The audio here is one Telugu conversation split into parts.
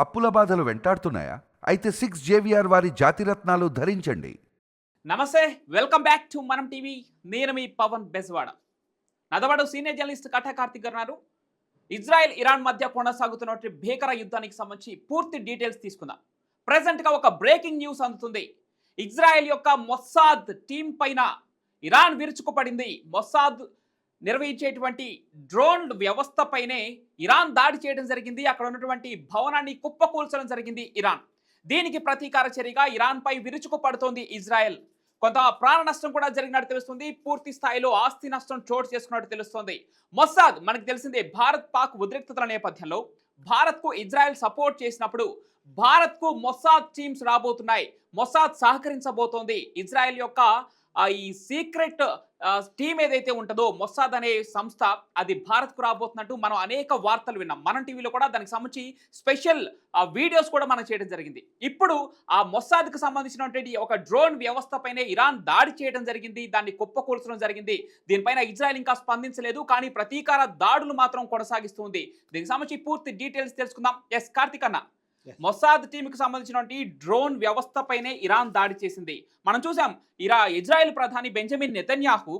అప్పుల బాధలు వెంటాడుతున్నాయా? అయితే 6 జేవిఆర్ వారి జాతిరత్నాలు ధరించండి. నమస్తే, వెల్కమ్ బ్యాక్ టు మనం టీవీ. నేను మీ పవన్ బెజవాడ. నాదవాడు సీనియర్ జర్నలిస్ట్ కట్టా కార్తిక్ గారు. ఇజ్రాయెల్ ఇరాన్ మధ్య కొనసాగుతున్నటువంటి భీకర యుద్ధానికి సంబంధించి పూర్తి డీటెయిల్స్ తీసుకుందాం. ప్రెసెంట్గా ఒక బ్రేకింగ్ న్యూస్ అందుతుంది. ఇజ్రాయెల్ యొక్క మొస్సాద్ టీం పైన ఇరాన్ విరుచుకుపడింది. మొస్సాద్ నిర్వహించేటువంటి డ్రోన్ వ్యవస్థపైనే ఇరాన్ దాడి చేయడం జరిగింది. అక్కడ ఉన్నటువంటి భవనాన్ని కుప్పకూల్చడం జరిగింది ఇరాన్. దీనికి ప్రతీకార చర్యగా ఇరాన్పై విరుచుకుపడుతోంది ఇజ్రాయెల్. కొంత ప్రాణ నష్టం కూడా జరిగినట్టు తెలుస్తుంది. పూర్తి స్థాయిలో ఆస్తి నష్టం చోటు చేసుకున్నట్టు తెలుస్తుంది. మొస్సాద్ మనకు తెలిసిందే, భారత్ పాక్ ఉద్రిక్తతల నేపథ్యంలో భారత్కు ఇజ్రాయెల్ సపోర్ట్ చేసినప్పుడు భారత్కు మొస్సాద్ టీమ్స్ రాబోతున్నాయి. మొస్సాద్ సహకరించబోతోంది. ఇజ్రాయెల్ యొక్క ఈ సీక్రెట్ టీం ఏదైతే ఉంటుందో మొస్సాద్ అనే సంస్థ, అది భారత్కు రాబోతున్నట్టు మనం అనేక వార్తలు విన్నాం. మనం టీవీలో కూడా దానికి సంబంధించి స్పెషల్ వీడియోస్ కూడా మనం చేయడం జరిగింది. ఇప్పుడు ఆ మొస్సాద్కు సంబంధించినటువంటి ఒక డ్రోన్ వ్యవస్థ పైన ఇరాన్ దాడి చేయడం జరిగింది. దాన్ని కుప్పకూల్చడం జరిగింది. దీనిపైన ఇజ్రాయెల్ ఇంకా స్పందించలేదు, కానీ ప్రతీకార దాడులు మాత్రం కొనసాగిస్తుంది. దీనికి సంబంధించి పూర్తి డీటెయిల్స్ తెలుసుకుందాం. ఎస్ కార్తిక్ అన్న, మొస్సాద్ టీంకి సంబంధించినటువంటి డ్రోన్ వ్యవస్థ పైనే ఇరాన్ దాడి చేసింది. మనం చూసాం, ఇజ్రాయెల్ ప్రధాని బెంజమిన్ నెతన్యాహు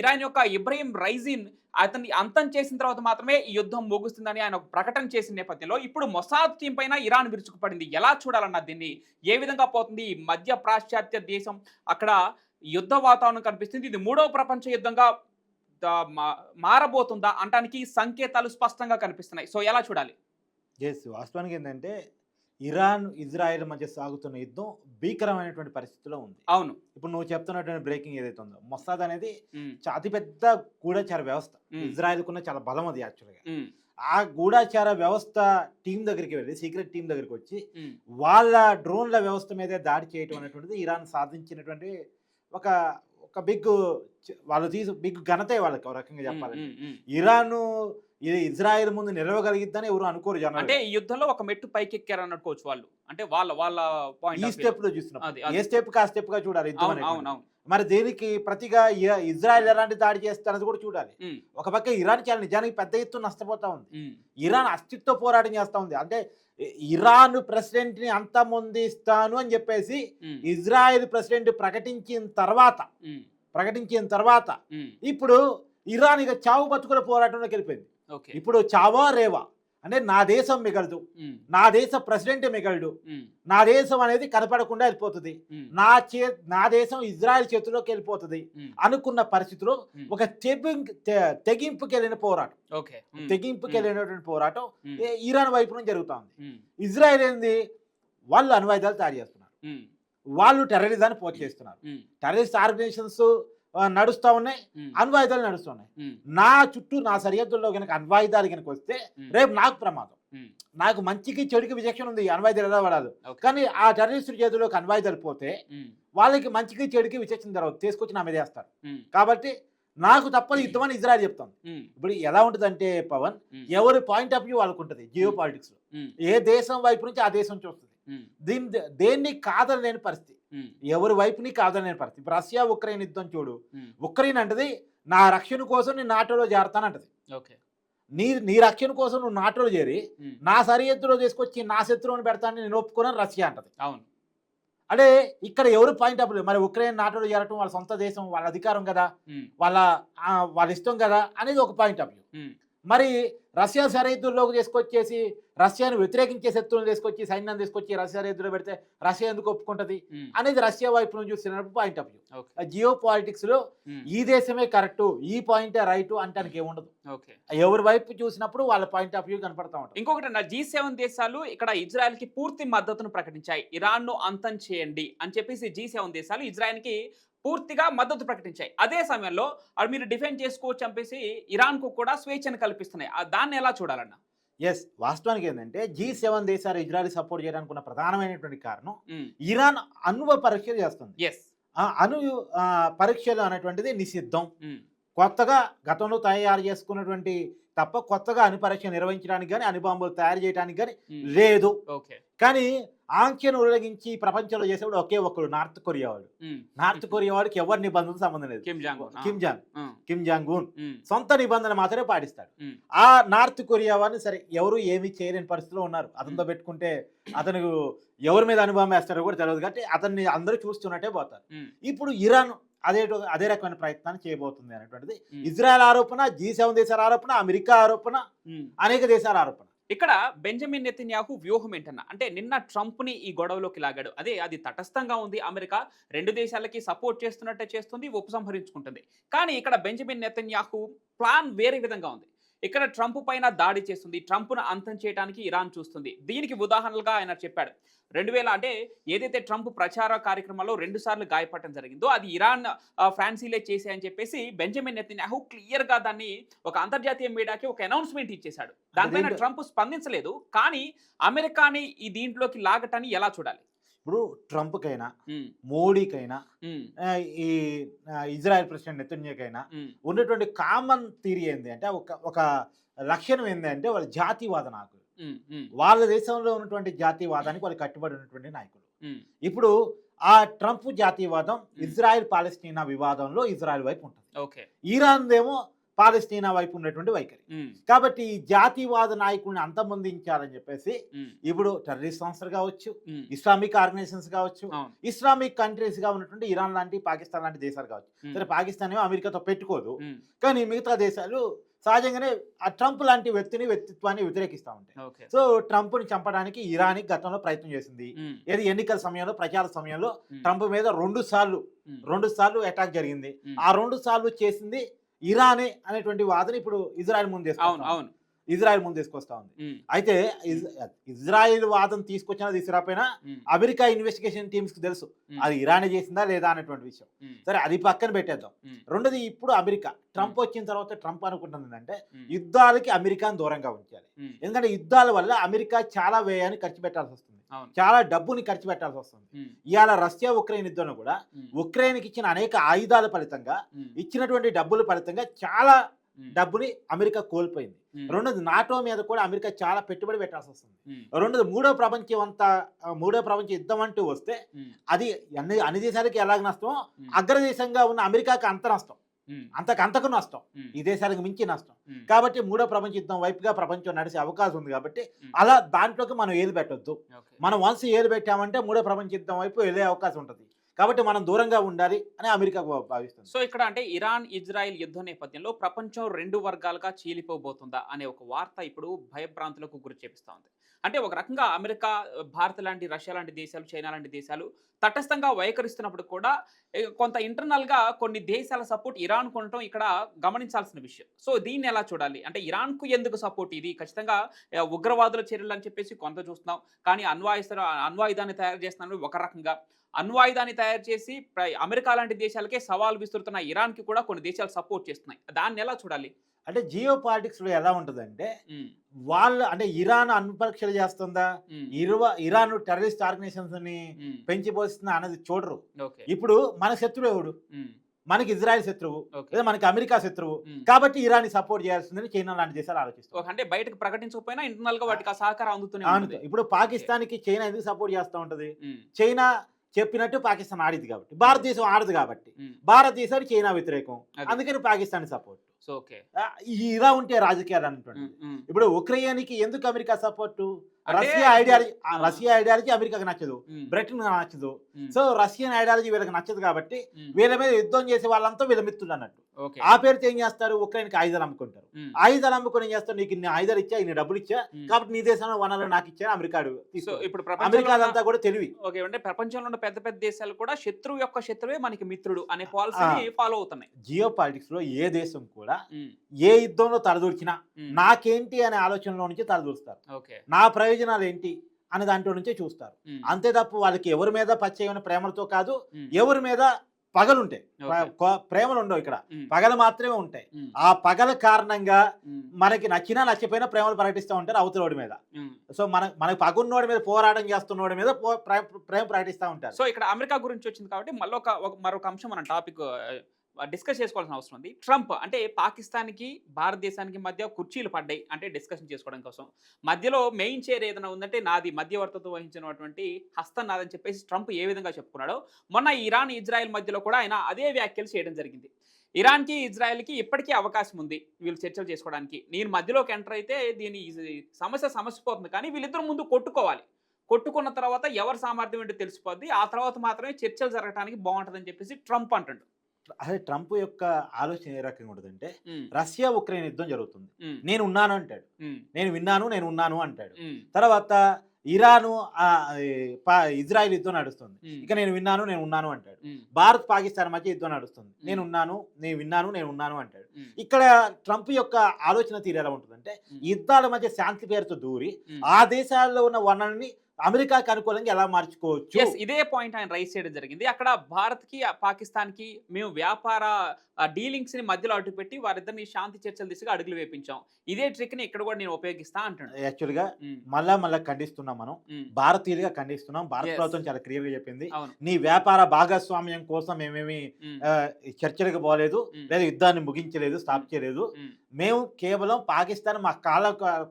ఇరాన్ యొక్క ఇబ్రహీం రైజిన్ అతన్ని అంతం చేసిన తర్వాత మాత్రమే ఈ యుద్ధం ముగుస్తుందని ఆయన ప్రకటన చేసిన నేపథ్యంలో ఇప్పుడు మొస్సాద్ టీం పైన ఇరాన్ విరుచుకుపడింది. ఎలా చూడాలన్న దీన్ని, ఏ విధంగా పోతుంది? మధ్య పాశ్చాత్య దేశం, అక్కడ యుద్ధ వాతావరణం కనిపిస్తుంది. ఇది 3వ ప్రపంచ యుద్ధంగా మారబోతుందా అంటానికి సంకేతాలు స్పష్టంగా కనిపిస్తున్నాయి. సో ఎలా చూడాలి? వాస్తవానికి ఏంటంటే ఇరాన్ ఇజ్రాయెల్ మధ్య సాగుతున్న యుద్ధం భీకరమైనటువంటి పరిస్థితిలో ఉంది. అవును, ఇప్పుడు నువ్వు చెప్తున్నటువంటి బ్రేకింగ్ ఏదైతే ఉందో, మొస్సాద్ అనేది అతిపెద్ద గూఢచార వ్యవస్థ. ఇజ్రాయెల్ కున్న చాలా బలం అది. యాక్చువల్గా ఆ గూఢచార వ్యవస్థ టీం దగ్గరికి వెళ్ళి, సీక్రెట్ టీం దగ్గరికి వచ్చి వాళ్ళ డ్రోన్ల వ్యవస్థ మీదే దాడి చేయటం అనేటువంటిది ఇరాన్ సాధించినటువంటి ఒక బిగ్, వాళ్ళు బిగ్ ఘనతే వాళ్ళకి. ఒక రకంగా చెప్పాలంటే ఇరాన్ ఇజ్రాయెల్ ముందు నిలవగలిగిద్దని ఎవరు అనుకోరు జనం. అంటే ఈ యుద్ధంలో ఒక మెట్టు పైకి ఎక్కారు అనుకోవచ్చు వాళ్ళు. అంటే వాళ్ళ పాయింట్ ఈ స్టెప్ లో చూస్తున్నాం. ఏ స్టెప్ కా స్టెప్ గా చూడాలి. మరి దేనికి ప్రతిగా ఇజ్రాయెల్ ఎలాంటి దాడి చేస్తారని కూడా చూడాలి. ఒక పక్క ఇరాన్ చాలా నిజానికి పెద్ద ఎత్తున నష్టపోతా ఉంది. ఇరాన్ అస్తిత్వ పోరాటం చేస్తా ఉంది. అంటే ఇరాన్ ప్రెసిడెంట్ ని అంతమొందిస్తాను అని చెప్పేసి ఇజ్రాయెల్ ప్రెసిడెంట్ ప్రకటించిన తర్వాత ఇప్పుడు ఇరాన్ ఇక చావు బతుకుల పోరాటంలోకి వెళ్ళిపోయింది. ఇప్పుడు చావా రేవా అంటే నా దేశం మిగలదు, నా దేశ ప్రెసిడెంట్ మిగలడు, నా దేశం అనేది కనపడకుండా వెళ్ళిపోతుంది, నా దేశం ఇజ్రాయెల్ చేతిలోకి వెళ్ళిపోతుంది అనుకున్న పరిస్థితిలో ఒక తెగింపుకి వెళ్ళిన పోరాటం ఇరాన్ వైపు నుంచి జరుగుతా ఉంది. ఇజ్రాయెల్ ఏంది, వాళ్ళు అణ్వాయుధాలు తయారు చేస్తున్నారు, వాళ్ళు టెర్రరిజాన్ని పోషిస్తున్నారు, టెర్రరిస్ట్ ఆర్గనైజేషన్స్ నడుస్తూ ఉన్నాయి, అణ్వాయుధాలు నడుస్తున్నాయి. నా చుట్టూ నా సరిహద్దుల్లో కనుక అణ్వాయుధాలు కనుక వస్తే రేపు నాకు ప్రమాదం. నాకు మంచికి చెడుకి విచక్షణ ఉంది, అణ్వాయుధాలు ఎలా పడాలి. కానీ ఆ టెర్రరిస్టు చేతుల్లోకి అణ్వాయుధాలు పోతే వాళ్ళకి మంచికి చెడుకి విచక్షణ తర్వాత తీసుకొచ్చి నా మీద వేస్తారు. కాబట్టి నాకు తప్పని యుద్ధం అని ఇజ్రాయెల్ చెప్తాను. ఇప్పుడు ఎలా ఉంటుందంటే పవన్, ఎవరి పాయింట్ ఆఫ్ వ్యూ వాళ్ళకు ఉంటుంది. జియో పాలిటిక్స్ లో ఏ దేశం వైపు నుంచి ఆ దేశం చూస్తుంది. దేన్ని కాదనలేని పరిస్థితి, ఎవరి వైపుని కాదనలేని పరిస్థితి. ఇప్పుడు రష్యా ఉక్రెయిన్ యుద్ధం చూడు. ఉక్రెయిన్ అంటది నా రక్షణ కోసం నేను నాటోలో చేరతానంటది. నీ రక్షణ కోసం నువ్వు నాటోలో చేరి నా సరిహద్దులో తీసుకొచ్చి నా శత్రువుని పెడతానని నేను ఒప్పుకోనని రష్యా అంటది. అవును, అంటే ఇక్కడ ఎవరు పాయింట్ ఆఫ్ వ్యూ, మరి ఉక్రెయిన్ నాటోలో చేరటం వాళ్ళ సొంత దేశం, వాళ్ళ అధికారం కదా, వాళ్ళ ఇష్టం కదా అనేది ఒక పాయింట్ ఆఫ్ వ్యూ. మరి రష్యా సరిహద్దుల్లోకి తీసుకొచ్చేసి రష్యాను వ్యతిరేకించే శత్రువులు తీసుకొచ్చి సైన్యాన్ని తీసుకొచ్చి రష్యా సరిహద్దులో పెడితే రష్యా ఎందుకు ఒప్పుకుంటది అనేది రష్యా వైపు నుంచి చూస్తున్నప్పుడు point of view. Geo politics లో ఈ దేశమే కరెక్ట్, ఈ పాయింటే రైట్ అంటానికి ఏముండదు. ఎవరి వైపు చూసినప్పుడు వాళ్ళ పాయింట్ ఆఫ్ వ్యూ కనపడతా ఉంటుంది. ఇంకొకటి, G7 దేశాలు ఇక్కడ ఇజ్రాయెల్ కి పూర్తి మద్దతును ప్రకటించాయి. ఇరాన్ ను అంతం చేయండి అని చెప్పేసి G7 దేశాలు ఇజ్రాయెల్ కి పూర్తిగా మద్దతు ప్రకటించాయి. అదే సమయంలో అది మీరు డిఫెండ్ చేసుకోవచ్చు చంపేసి ఇరాన్ కు కూడా స్వేచ్ఛను కల్పిస్తున్నాయి. దాన్ని ఎలా చూడాలన్నా? వాస్తవానికి ఏంటంటే G7 దేశాలు ఇజ్రాయెల్ సపోర్ట్ చేయడానికి ఉన్న ప్రధానమైనటువంటి కారణం, ఇరాన్ అణు పరీక్షలు చేస్తుంది. అణు పరీక్షలు అనేటువంటిది నిషిద్ధం. కొత్తగా గతంలో తయారు చేసుకున్నటువంటి తప్ప కొత్తగా అణు పరీక్ష నిర్వహించడానికి కానీ అణుబాంబులు తయారు చేయడానికి కానీ లేదు. కానీ ఆంక్షను ఉల్లంఘించి ప్రపంచంలో చేసేవాడు ఒకే ఒక్కడు, నార్త్ కొరియా వాడు. నార్త్ కొరియా వాడికి ఎవరి నిబంధనలు సంబంధం లేదు. కిమ్ జాంగ్ ఉన్ సొంత నిబంధన మాత్రమే పాటిస్తాడు. ఆ నార్త్ కొరియా వాడిని సరే ఎవరు ఏమీ చేయలేని పరిస్థితిలో ఉన్నారు. అతనితో పెట్టుకుంటే అతను ఎవరి మీద అనుభవం వేస్తారో కూడా తెలియదు కాబట్టి అతన్ని అందరూ చూస్తున్నట్టే పోతారు. ఇప్పుడు ఇరాన్ అదే రకమైన ప్రయత్నాన్ని చేయబోతుంది అనేటువంటిది ఇజ్రాయెల్ ఆరోపణ, G7 దేశాల ఆరోపణ, అమెరికా ఆరోపణ, అనేక దేశాల ఆరోపణ. ఇక్కడ బెంజమిన్ నెతన్యాహు వ్యూహం ఏంటన్నా అంటే నిన్న ట్రంప్ ని ఈ గొడవలోకి లాగాడు. అది తటస్థంగా ఉంది. అమెరికా రెండు దేశాలకి సపోర్ట్ చేస్తున్నట్టే చేస్తుంది, ఉపసంహరించుకుంటుంది. కానీ ఇక్కడ బెంజమిన్ నెతన్యాహు ప్లాన్ వేరే విధంగా ఉంది. ఇక్కడ ట్రంప్ పైన దాడి చేస్తుంది, ట్రంప్ను అంతం చేయడానికి ఇరాన్ చూస్తుంది. దీనికి ఉదాహరణలుగా ఆయన చెప్పాడు. 2000 అంటే ఏదైతే ట్రంప్ ప్రచార కార్యక్రమాల్లో 2 సార్లు గాయపడటం జరిగిందో అది ఇరాన్ ఫ్రాన్సీలే చేశాయని చెప్పేసి బెంజమిన్ నెతన్యాహు క్లియర్ గా దాన్ని ఒక అంతర్జాతీయ మీడియాకి ఒక అనౌన్స్మెంట్ ఇచ్చేశాడు. దానిపైన ట్రంప్ స్పందించలేదు. కానీ అమెరికాని ఈ దీంట్లోకి లాగటాన్ని ఎలా చూడాలి? ఇప్పుడు ట్రంప్కైనా, మోడీకైనా, ఈ ఇజ్రాయెల్ ప్రెసిడెంట్ నెతన్యాహుకైనా ఉన్నటువంటి కామన్ థియరీ ఏంటి అంటే ఒక లక్షణం ఏంటి అంటే వాళ్ళ జాతీయవాద నాయకులు. వాళ్ళ దేశంలో ఉన్నటువంటి జాతీయవాదానికి వాళ్ళు కట్టుబడి ఉన్నటువంటి నాయకులు. ఇప్పుడు ఆ ట్రంప్ జాతీయవాదం ఇజ్రాయెల్ పాలస్తీనా వివాదంలో ఇజ్రాయెల్ వైపు ఉంటుంది. ఇరాన్ ఏమో పాలస్తీనా వైపు ఉన్నటువంటి వైఖరి. కాబట్టి ఈ జాతీయవాద నాయకుడిని అంతమొందించాలని చెప్పేసి ఇప్పుడు టెర్రరిస్ట్ సంస్థలు కావచ్చు, ఇస్లామిక్ ఆర్గనైజేషన్స్ కావచ్చు, ఇస్లామిక్ కంట్రీస్ గా ఉన్నటువంటి ఇరాన్ లాంటి, పాకిస్తాన్ లాంటి దేశాలు కావచ్చు. సరే పాకిస్తాన్ ఏమో అమెరికాతో పెట్టుకోదు, కానీ మిగతా దేశాలు సహజంగానే ఆ ట్రంప్ లాంటి వ్యక్తిత్వాన్ని వ్యతిరేకిస్తూ ఉంటాయి. సో ట్రంప్ ని చంపడానికి ఇరాన్ గతంలో ప్రయత్నం చేసింది. ఏది ఎన్నికల సమయంలో, ప్రచార సమయంలో ట్రంప్ మీద రెండు సార్లు అటాక్ జరిగింది. ఆ 2 సార్లు చేసింది ఇరానే అనేటువంటి వాదన ఇప్పుడు ఇజ్రాయెల్ ముందు తీసుకొస్తా ఉంది. అయితే ఇజ్రాయెల్ వాదం తీసుకురాపోయినా అమెరికా ఇన్వెస్టిగేషన్ టీమ్స్ కి తెలుసు అది ఇరానే చేసిందా లేదా అనేటువంటి విషయం. సరే అది పక్కన పెట్టేద్దాం. రెండోది, ఇప్పుడు అమెరికా ట్రంప్ వచ్చిన తర్వాత ట్రంప్ అనుకుంటుంది ఏంటంటే యుద్ధాలకి అమెరికాను దూరంగా ఉంచాలి. ఎందుకంటే యుద్ధాల వల్ల అమెరికా చాలా వ్యయాన్ని ఖర్చు పెట్టాల్సి వస్తుంది, చాలా డబ్బుని ఖర్చు పెట్టాల్సి వస్తుంది. ఇవాళ రష్యా ఉక్రెయిన్ యుద్ధంలో కూడా ఉక్రెయిన్కి ఇచ్చిన అనేక ఆయుధాల ఫలితంగా, ఇచ్చినటువంటి డబ్బుల ఫలితంగా చాలా డబ్బుని అమెరికా కోల్పోయింది. రెండోది, నాటో మీద కూడా అమెరికా చాలా పెట్టుబడి పెట్టాల్సి వస్తుంది. రెండోది, మూడో ప్రపంచ యుద్ధం అంటూ వస్తే అది అన్ని దేశాలకి ఎలాగ నష్టం, అగ్రదేశంగా ఉన్న అమెరికాకి అంత నష్టం, అంతకు నష్టం, ఈ దేశాలకు మించి నష్టం. కాబట్టి మూడో ప్రపంచ యుద్ధం వైపుగా ప్రపంచం నడిచే అవకాశం ఉంది. కాబట్టి అలా దాంట్లోకి మనం ఏలు పెట్టొద్దు. మనం వన్స్ ఏలు పెట్టామంటే మూడో ప్రపంచ యుద్ధం వైపు వెళ్ళే అవకాశం ఉంటుంది. కాబట్టి మనం దూరంగా ఉండాలి అని అమెరికా భావిస్తుంది. సో ఇక్కడ అంటే ఇరాన్ ఇజ్రాయెల్ యుద్ధ నేపథ్యంలో ప్రపంచం 2 వర్గాలుగా చీలిపోబోతుందా అనే ఒక వార్త ఇప్పుడు భయభ్రాంతులకు గురి చేపిస్తూ ఉంది. అంటే ఒక రకంగా అమెరికా, భారత్ లాంటి, రష్యా లాంటి దేశాలు, చైనా లాంటి దేశాలు తటస్థంగా వైఖరిస్తున్నప్పుడు కూడా కొంత ఇంటర్నల్గా కొన్ని దేశాల సపోర్ట్ ఇరాన్ కొనటం ఇక్కడ గమనించాల్సిన విషయం. సో దీన్ని ఎలా చూడాలి? అంటే ఇరాన్కు ఎందుకు సపోర్ట్? ఇది ఖచ్చితంగా ఉగ్రవాదుల చర్యలు అని చెప్పేసి కొంత చూస్తున్నాం, కానీ అణ్వాయుధాన్ని తయారు చేస్తున్నారు ఒక రకంగా. అణ్వాయుధాన్ని తయారు చేసి అమెరికా లాంటి దేశాలకే సవాల్ విస్తున్న ఇరాన్కి కూడా కొన్ని దేశాలు సపోర్ట్ చేస్తున్నాయి. దాన్ని ఎలా చూడాలి? అంటే జియో పాలిటిక్స్ లో ఎలా ఉంటుందంటే, వాళ్ళు అంటే ఇరాన్ అణుపరీక్షలు చేస్తుందా, ఇరాన్ టెర్రరిస్ట్ ఆర్గనైజేషన్స్ ని పెంచి పోస్తుందా అనేది చూడరు. ఇప్పుడు మన శత్రువు ఎవడు? మనకి ఇజ్రాయెల్ శత్రువు, లేదా మనకి అమెరికా శత్రువు. కాబట్టి ఇరాన్ ని సపోర్ట్ చేయాల్సిందని చైనా లాంటి దేశాలు ఆలోచిస్తారు. అంటే బయటకు ప్రకటించకపోయినా ఇంటర్నల్ గా వాటికి సహకారం అందుతుంది. ఇప్పుడు పాకిస్తాన్ కి చైనా ఎందుకు సపోర్ట్ చేస్తూ ఉంటది? చైనా చెప్పినట్టు పాకిస్తాన్ ఆడిది కాబట్టి, భారతదేశం ఆడదు కాబట్టి, భారతదేశానికి చైనా వ్యతిరేకం, అందుకని పాకిస్తాన్ సపోర్ట్. ఇలా ఉంటే రాజకీయాలు అనుకోండి. ఇప్పుడు ఉక్రెయిన్కి ఎందుకు అమెరికా సపోర్టు? రష్యా ఐడియాలజీ అమెరికాకి నచ్చదు, బ్రిటన్ నచ్చదు. సో రష్యన్ ఐడియాలజీ వీళ్ళకి నచ్చదు కాబట్టి వీళ్ళ మీద యుద్ధం చేసే వాళ్ళంతా వీళ్ళ మిత్రులు అన్నట్టు. ఆ పేరుతో ఏం చేస్తారు? ఉక్రెయిన్కి ఆయుధాలు అమ్ముకుంటారు. ఆయుధాలు అమ్ముకొని ఏం చేస్తారు? నీకు ఇన్ని ఆయుధాలు ఇచ్చా, ఇన్ని డబ్బులు ఇచ్చా, కాబట్టి నీ దేశంలో వనరులు నాకు ఇచ్చా అమెరికా. ఇప్పుడు అమెరికా అంతా కూడా తెలివి. అంటే ప్రపంచంలో ఉన్న పెద్ద పెద్ద దేశాలు కూడా శత్రువు యొక్క శత్రువే మనకి మిత్రుడు అనే పాలసీని ఫాలో అవుతున్నాయి. జియో పాలిటిక్స్ లో ఏ దేశం కూడా ఏ యుద్ధంలో తలదూర్చినా నాకేంటి అనే ఆలోచనలో నుంచి తలదూరుస్తారు. నా ప్రయోజనాలు ఏంటి అనే దాంట్లో నుంచే చూస్తారు. అంతే తప్ప వాళ్ళకి ఎవరి మీద పచ్చైన ప్రేమలతో కాదు, ఎవరి మీద పగలుంటాయి, ప్రేమలు ఉండవు. ఇక్కడ పగలు మాత్రమే ఉంటాయి. ఆ పగల కారణంగా మనకి నచ్చినా నచ్చిపోయినా ప్రేమలు ప్రకటిస్తూ ఉంటారు అవతలోడి మీద. సో మనకి పగున్నోడి మీద పోరాటం చేస్తున్నోడి మీద ప్రేమ ప్రకటిస్తూ ఉంటారు. సో ఇక్కడ అమెరికా గురించి వచ్చింది కాబట్టి మరొక అంశం మన టాపిక్ డిస్కస్ చేసుకోవాల్సిన అవసరం ఉంది. ట్రంప్ అంటే పాకిస్తాన్‌కి, భారతదేశానికి మధ్య కుర్చీలు పడ్డాయి. అంటే డిస్కషన్ చేసుకోవడం కోసం. మధ్యలో మెయిన్ చైర్ ఏదైనా ఉందంటే నాది మధ్యవర్తిత్వం వహించినటువంటి హస్తం నాదని చెప్పేసి ట్రంప్ ఏ విధంగా చెప్పుకున్నాడో, మొన్న ఇరాన్, ఇజ్రాయెల్ మధ్యలో కూడా ఆయన అదే వ్యాఖ్యలు చేయడం జరిగింది. ఇరాన్‌కి, ఇజ్రాయెల్‌కి ఇప్పటికీ అవకాశం ఉంది వీళ్ళు చర్చలు చేసుకోవడానికి. నేను మధ్యలోకి ఎంటర్ అయితే సమస్య పోతుంది. కానీ వీళ్ళిద్దరూ ముందు కొట్టుకోవాలి. కొట్టుకున్న తర్వాత ఎవరి సామర్థ్యం ఏంటో తెలిసిపోద్ది. ఆ తర్వాత మాత్రమే చర్చలు జరగడానికి బావుంటదని చెప్పేసి ట్రంప్ అంటుండు. అదే ట్రంప్ యొక్క ఆలోచన ఏ రకంగా ఉంటుందంటే, హ్మ్. రష్యా ఉక్రెయిన్ యుద్ధం జరుగుతుంది, హ్మ్. నేను ఉన్నాను అంటాడు, హ్మ్. నేను ఉన్నాను అంటాడు. హ్మ్. తర్వాత ఇరాను ఇజ్రాయెల్ యుద్ధం నడుస్తుంది, హ్మ్. ఇక నేను ఉన్నాను అంటాడు. హ్మ్. భారత్ పాకిస్తాన్ మధ్య యుద్ధం నడుస్తుంది, Hmm. నేను ఉన్నాను అంటాడు. హ్మ్. ఇక్కడ ట్రంప్ యొక్క ఆలోచన తీరు ఎలా ఉంటుందంటే, Hmm. యుద్ధాల మధ్య శాంతి పేరుతో దూరి హ్మ్. ఆ దేశాల్లో ఉన్న వనరుల్ని అమెరికాకి అనుకూలంగా ఎలా మార్చుకోవచ్చు. యెస్. ఇదే పాయింట్ ఆయన రైజ్ చేయడం జరిగింది. అక్కడ భారత్‌కి, పాకిస్తాన్‌కి మేము వ్యాపార డీలింగ్స్‌ని మధ్యలో అడ్డుపెట్టి వారిద్దరిని శాంతి చర్చల దిశగా అడుగులు వేపించాం. ఇదే ట్రిక్‌ని ఇక్కడ కూడా నేను ఉపయోగిస్తా అంటుండు. యాక్చువల్‌గా హ్మ్. మళ్ళా ఖండిస్తున్నాం మనం. హ్మ్. భారతీయులుగా ఖండిస్తున్నాం. భారత Yes. ప్రభుత్వం చాలా క్లియర్‌గా చెప్పింది, అవును. నీ వ్యాపార భాగస్వామ్యం కోసం మేమేమి హ్మ్. చర్చలకు పోలేదు, హ్మ్. లేదా యుద్ధాన్ని ముగించలేదు, స్టాప్ చేయలేదు. హ్మ్. మేము కేవలం పాకిస్తాన్ మా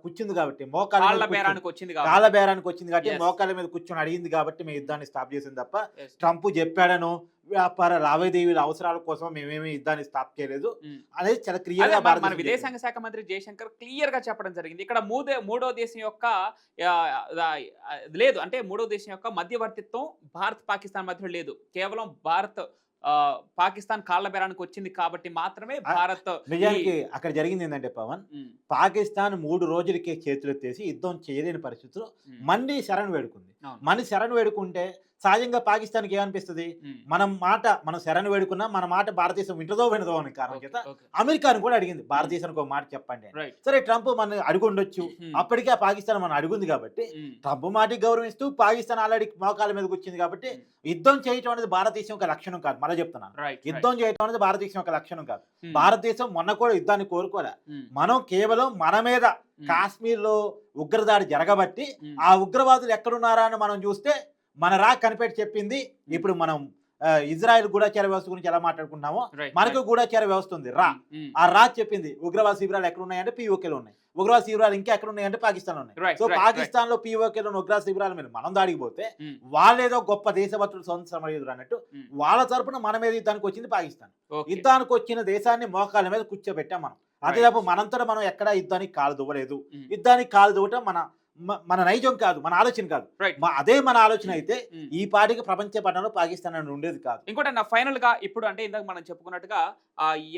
కూర్చుంది కాబట్టి, కాళ్ళ బేరానికి వచ్చింది కాబట్టి. కాళ్ళ బేరానికి వచ్చింది కాబట్టి, Yes. మోకాళ్ళ మీద కూర్చొని అడిగింది కాబట్టి మేము యుద్ధాన్ని స్టాప్ చేసింది తప్ప, Yes. ట్రంప్ చెప్పాడను వ్యాపార లావాదేవీల అవసరాల కోసం మేమేమి యుద్ధాన్ని స్టాప్ చేయలేదు హ్మ్. అనేది చాలా అదే క్లియర్‌గా మన భారతదేశం చెప్పింది. విదేశాంగ శాఖ మంత్రి జయశంకర్ క్లియర్‌గా చెప్పడం జరిగింది. ఇక్కడ మూడో దేశం యొక్క లేదు. అంటే మూడో దేశం యొక్క మధ్యవర్తిత్వం భారత్, పాకిస్తాన్ మధ్యలో లేదు. కేవలం భారత్ పాకిస్తాన్ కాళ్ళ బేరానికి వచ్చింది కాబట్టి మాత్రమే భారత్ నిజానికి అక్కడ జరిగింది ఏంటంటే పవన్, హ్మ్. పాకిస్తాన్ 3 రోజులకే చేతులెత్తేసి యుద్ధం చేయలేని పరిస్థితిలో హ్మ్. మళ్ళీ శరణు వేడుకుంది. అవును. మళ్ళీ శరణు వేడుకుంటే సహజంగా పాకిస్తాన్‌కి ఏమనిపిస్తది, హ్మ్. మనం శరణు వేడుకున్నా మన మాట భారతదేశం వినదో అనే కారణం ఓకే. చేత ఓకే. అమెరికాను కూడా అడిగింది, భారతదేశానికి ఒక మాట చెప్పండి అని. రైట్. సరే ట్రంప్ మన అడుగుండొచ్చు, హ్మ్. అప్పటికే ఆ పాకిస్తాన్ మనం అడుగుంది కాబట్టి, హ్మ్. ట్రంప్ మాటకి గౌరవిస్తూ పాకిస్తాన్ ఆల్రెడీ మోకాళ్ళ మీదకి వచ్చింది కాబట్టి, హ్మ్. యుద్ధం చేయటం అనేది భారతదేశం యొక్క లక్షణం కాదు. మళ్ళీ చెప్తున్నాను, రైట్. యుద్ధం చేయటం అనేది భారతదేశం యొక్క లక్షణం కాదు. హ్మ్. భారతదేశం మొన్న కూడా యుద్ధాన్ని కోరుకోలే. హ్మ్. మనం కేవలం మన మీద హ్మ్. కాశ్మీర్‌లో ఉగ్రదాడి జరగబట్టి, హ్మ్. ఆ ఉగ్రవాదులు ఎక్కడున్నారా అని మనం చూస్తే మన కనిపెట్టి చెప్పింది. ఇప్పుడు మనం ఇజ్రాయెల్ గూఢచార వ్యవస్థ గురించి ఎలా మాట్లాడుకుంటున్నామో, రైట్. మనకు గూఢచార వ్యవస్థ ఉంది, రా. హ్మ్. ఆ రా చెప్పింది ఉగ్రవాద శిబిరాలు ఎక్కడున్నాయంటే POKలో ఉన్నాయి. ఉగ్రవాద శిబిరాలు ఇంకా ఎక్కడున్నాయంటే పాకిస్తాన్‌లో ఉన్నాయి. రైట్. So right. పాకిస్తాన్‌లో POKలో ఉన్న ఉగ్రవాద శిబిరాల మీద మనం దాడికి పోతే, హ్మ్. వాళ్ళేదో గొప్ప దేశభక్తులు, స్వతంత్ర సమరయోధులు అన్నట్టు హ్మ్. వాళ్ళ తరపున మన మీద యుద్ధానికి వచ్చింది పాకిస్తాన్. ఓకే. యుద్ధానికి వచ్చిన దేశాన్ని మోకాళ్ళ మీద కూర్చోబెట్టాం మనం. అదే రైట్. తప్ప మనంతట మనం ఎక్కడా యుద్ధానికి కాలు దువ్వలేదు. హ్మ్. యుద్ధానికి కాలు దువ్వటం మన నైజం కాదు, మన ఆలోచన కాదు. రైట్. అదే మన ఆలోచన అయితే హ్మ్. ఈ పాటికి ప్రపంచ పట్టణంలో పాకిస్తాన్ అని ఉండేది కాదు. ఇంకోటి ఫైనల్‌గా ఇప్పుడు అంటే ఇందాక మనం చెప్పుకున్నట్టుగా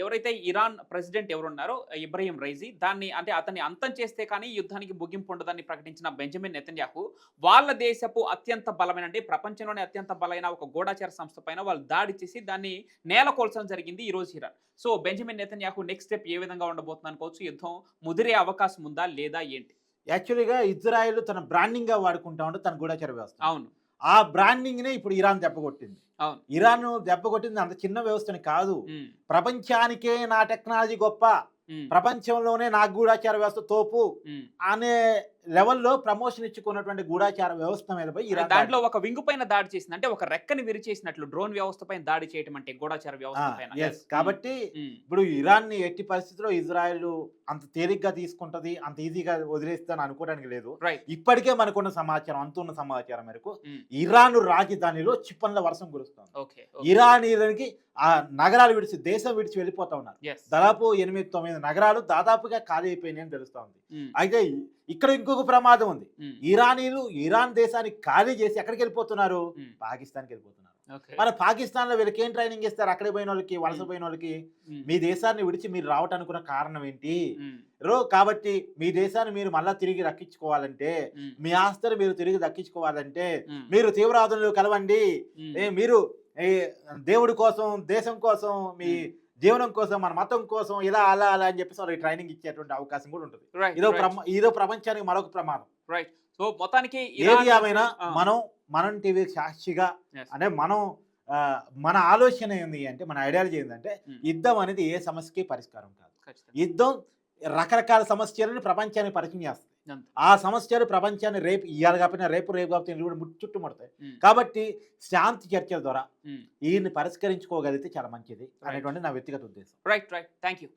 ఎవరైతే ఇరాన్ ప్రెసిడెంట్ ఎవరున్నారో ఇబ్రహీం రైజీ దాన్ని అంటే అతన్ని అంతం చేస్తే కానీ యుద్ధానికి ముగింపు ఉండదని ప్రకటించిన బెంజమిన్ నెతన్యాహు వాళ్ళ దేశపు అత్యంత బలమైన అంటే ప్రపంచంలోనే అత్యంత బలమైన ఒక గూఢచార సంస్థ పైన వాళ్ళు దాడి చేసి దాన్ని నేలకొల్చడం జరిగింది ఈ రోజు Iran. So Benjamin Netanyahu next step ఏ విధంగా ఉండబోతుంది అనుకోవచ్చు? యుద్ధం ముదిరే అవకాశం ఉందా లేదా ఏంటి? యాక్చువల్‌గా ఇజ్రాయెల్ తన బ్రాండింగ్‌గా వాడుకుంటా ఉంటే తన గూఢచార వ్యవస్థ. అవును. ఆ బ్రాండింగ్‌నే ఇప్పుడు ఇరాన్ దెబ్బకొట్టింది. అవును. ఇరాన్ దెబ్బకొట్టింది అంత చిన్న వ్యవస్థని కాదు. హ్మ్. ప్రపంచానికే నా టెక్నాలజీ గొప్ప, హ్మ్. ప్రపంచంలోనే నా గూఢచార వ్యవస్థ తోపు హ్మ్. అనే లెవెల్‌లో ప్రమోషన్ ఇచ్చుకున్నటువంటి గూఢచార వ్యవస్థ మీద పోయి ఇరాన్ దాంట్లో ఒక వింగు పైన దాడి చేసింది. అంటే ఒక రెక్కని విరిచేసినట్లు డ్రోన్ వ్యవస్థ పైన దాడి చేయటం అంటే గూఢచార వ్యవస్థ పైన. yes. కాబట్టి ఇప్పుడు ఇరాన్ని ఎట్టి పరిస్థితిలో ఇజ్రాయెల్ అంత తేలిగ్గా తీసుకుంటది, అంత ఈజీగా వదిలేస్తదని అనుకోవడానికి లేదు. రైట్. ఇప్పటికే మనకున్న సమాచారం, అంతున్న సమాచారం మేరకు ఇరాన్ రాజధానిలో క్షిపణుల వర్షం కురుస్తుంది. ఓకే. ఇరానీయులకి ఆ నగరాలు దేశం విడిచి వెళ్ళిపోతా ఉన్నారు. యెస్. దాదాపు 8-9 నగరాలు దాదాపుగా ఖాళీ అయిపోయినాయని తెలుస్తా ఉంది. హ్మ్. అయితే ఇక్కడ ఇంకొక ప్రమాదం ఉంది. హ్మ్. ఇరానీయులు ఇరాన్ దేశాన్ని ఖాళీ చేసి ఎక్కడికి వెళ్ళిపోతున్నారు? హ్మ్. పాకిస్తాన్‌కి వెళ్ళిపోతున్నారు. ఓకే. మన పాకిస్తాన్‌లో వీళ్ళకి ఏం ట్రైనింగ్ ఇస్తారు? అక్కడికి పోయిన వాళ్ళకి, వలస పోయిన వాళ్ళకి, హ్మ్. మీ దేశాన్ని విడిచి మీరు రావటానికి ఉన్న కారణం ఏంటి? హ్మ్. కాబట్టి మీ దేశాన్ని మీరు మళ్ళా తిరిగి రక్షించుకోవాలంటే, హ్మ్. మీ ఆస్తులు మీరు తిరిగి దక్కించుకోవాలంటే, హ్మ్. మీరు తీవ్రవాదులను కలవండి. హ్మ్. మీరు దేవుడి కోసం, దేశం కోసం, మీ హ్మ్. జీవనం కోసం, మన మతం కోసం ఇలా అలా అని చెప్పేసి వాళ్ళకి ట్రైనింగ్ ఇచ్చేటువంటి అవకాశం కూడా ఉంటుంది. రైట్. ఇదో ప్రపంచానికి మరొక ప్రమాదం. రైట్. సో మొత్తానికి ఏది ఏమైనా మనం టీవీ సాక్షిగా అంటే మన ఆలోచన ఏంది అంటే, మన ఐడియాలజీ ఏంటంటే, యుద్ధం అనేది ఏ సమస్యకి పరిష్కారం కాదు. యుద్ధం రకరకాల సమస్యలను ప్రపంచానికి పరిచయం చేస్తుంది. అంతే. ఆ సమస్యలు ప్రపంచాన్ని రేపు ఇవాళ కాకపోయినా రేపు కాకపోతే ఇల్లు కూడా చుట్టుముడతాయి. ఉమ్, కాబట్టి శాంతి చర్చల ద్వారా ఉమ్. ఈయన్ని పరిష్కరించుకోగలిగితే చాలా మంచిది అనేటువంటి నా వ్యక్తిగత ఉద్దేశం. Right thank you.